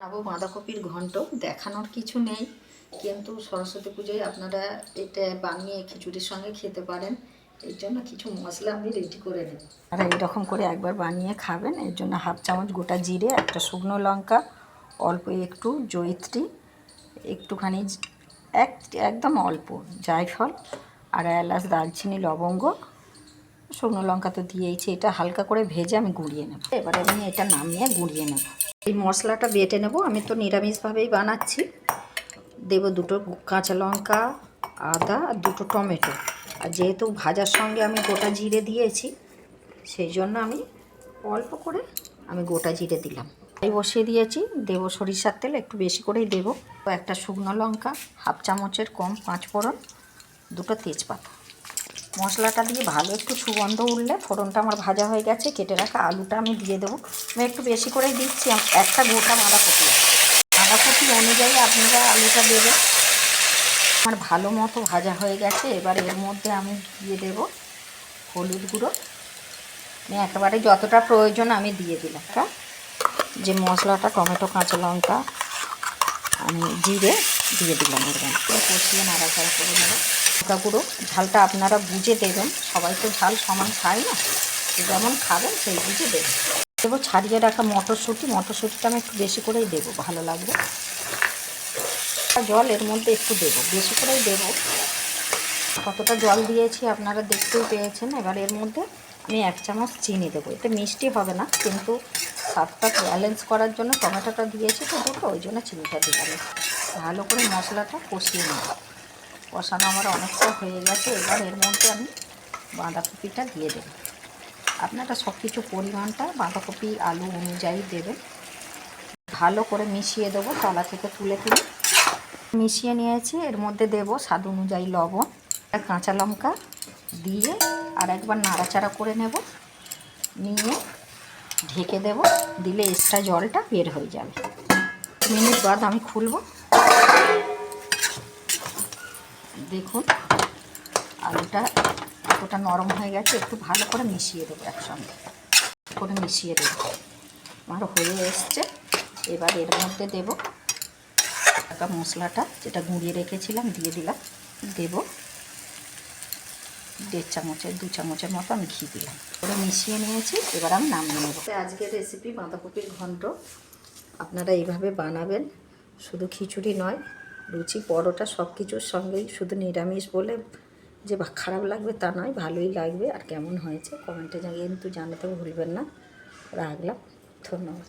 আবু বাঁধাকপির ঘন্ট দেখানোর কিছু নেই, কিন্তু সরস্বতী পুজোয় আপনারা এটা বানিয়ে খিচুড়ির সঙ্গে খেতে পারেন। এর জন্য কিছু মশলা আমি রেডি করে নেব। আর এইরকম করে একবার বানিয়ে খাবেন। এর জন্য হাফ চামচ গোটা জিরে, একটা শুকনো লঙ্কা, অল্প একটু জয়িত্রী, একটুখানি একদম অল্প জায়ফল, আর এলাচ, দারচিনি, লবঙ্গ, শুকনো লঙ্কা তো দিয়েইছি। এটা হালকা করে ভেজে আমি গুঁড়িয়ে নেব। এবারে আমি এটা নামিয়ে গুঁড়িয়ে নেব। এই মশলাটা বেটে নেব। আমি তো নিরামিষভাবেই বানাচ্ছি। দেব দুটো কাঁচা লঙ্কা, আদা আর দুটো টমেটো। আর যেহেতু ভাজার সঙ্গে আমি গোটা জিরে দিয়েছি, সেই জন্য আমি অল্প করে আমি গোটা জিরে দিলাম। এই বসিয়ে দিয়েছি। দেব সরিষার তেল, একটু বেশি করেই দেব। একটা শুকনো লঙ্কা, হাফ চামচের কম 5 ফোড়ন, দুটো তেজপাতা। মশলাটা দিয়ে ভালো একটু সুগন্ধ উঠলে ফোড়নটা আমার ভাজা হয়ে গেছে। কেটে রাখা আলুটা আমি দিয়ে দেবো। আমি একটু বেশি করেই দিচ্ছি। একটা গোটা বাঁধাকপি অনুযায়ী আপনারা আলুটা দেবেন। আমার ভালো মতো ভাজা হয়ে গেছে। এবার এর মধ্যে আমি দিয়ে দেব হলুদ গুঁড়ো। আমি একেবারে যতটা প্রয়োজন আমি দিয়ে দিলাম। যে মশলাটা, টমেটো, কাঁচা লঙ্কা, আমি জিরে দিয়ে দিলাম। এর মধ্যে কষিয়ে নাড়াচাড়া করে নেব। লঙ্কা গুঁড়ো, ঝালটা আপনারা বুঝে দেবেন। সবাই তো ঝাল সমান খায় না, যেমন খাবেন সেই বুঝে দেবেন। দেবো ছাড়িয়ে রাখা মটরশুঁটিটা আমি একটু বেশি করেই দেবো, ভালো লাগবে। জল এর মধ্যে একটু দেবো, বেশি করেই দেবো। কতটা জল দিয়েছি আপনারা দেখতেই পেয়েছেন। এবার এর মধ্যে আমি 1 চামচ চিনি দেবো। এটা মিষ্টি হবে না, কিন্তু স্বাদটা ব্যালেন্স করার জন্য টমেটোটা দিয়েছি তো দুটো, ওই জন্য চিনিটা দিলাম। ভালো করে মশলাটা কষিয়ে নেব। কষানো আমার অনেকটা হয়ে গেছে। এবার এর মধ্যে আমি বাঁধাকপিটা দিয়ে দেবো। আপনারা সব কিছু পরিমাণটা বাঁধাকপি আলু অনুযায়ী দেবেন। ভালো করে মিশিয়ে দেবো, তলা থেকে তুলে মিশিয়ে নিয়েছি। এর মধ্যে দেব স্বাদ অনুযায়ী লবণ, কাঁচা লঙ্কা দিয়ে আর একবার নাড়াচাড়া করে নেব। নিয়ে ঢেকে দেব। দিলে এক্সট্রা জলটা বের হয়ে যাবে। মিনিট বাদ আমি খুলব। দেখুন আলুটা কতটা নরম হয়ে গেছে। একটু ভালো করে মিশিয়ে দেবো, একসঙ্গে করে মিশিয়ে দেবো। আমার হয়ে এসছে। এবার এর মধ্যে দেব একটা মশলাটা, যেটা গুঁড়িয়ে রেখেছিলাম, দিয়ে দিলাম। দেব 1.5 চামচের 2 চামচের মতো আমি ঘি দিলাম। করে মিশিয়ে নিয়েছি। এবার আমি নামিয়ে নেব। আজকের রেসিপি বাঁধাকপির ঘন্ট আপনারা এইভাবে বানাবেন। শুধু খিচুড়ি নয়, লুচি, পরোটা সব কিছুর সঙ্গেই। শুধু নিরামিষ বলে যে খারাপ লাগবে তা নয়, ভালোই লাগবে। আর কেমন হয়েছে কমেন্টে জানিয়ে কিন্তু জানাতে ভুলবেন না। রাখলাম, ধন্যবাদ।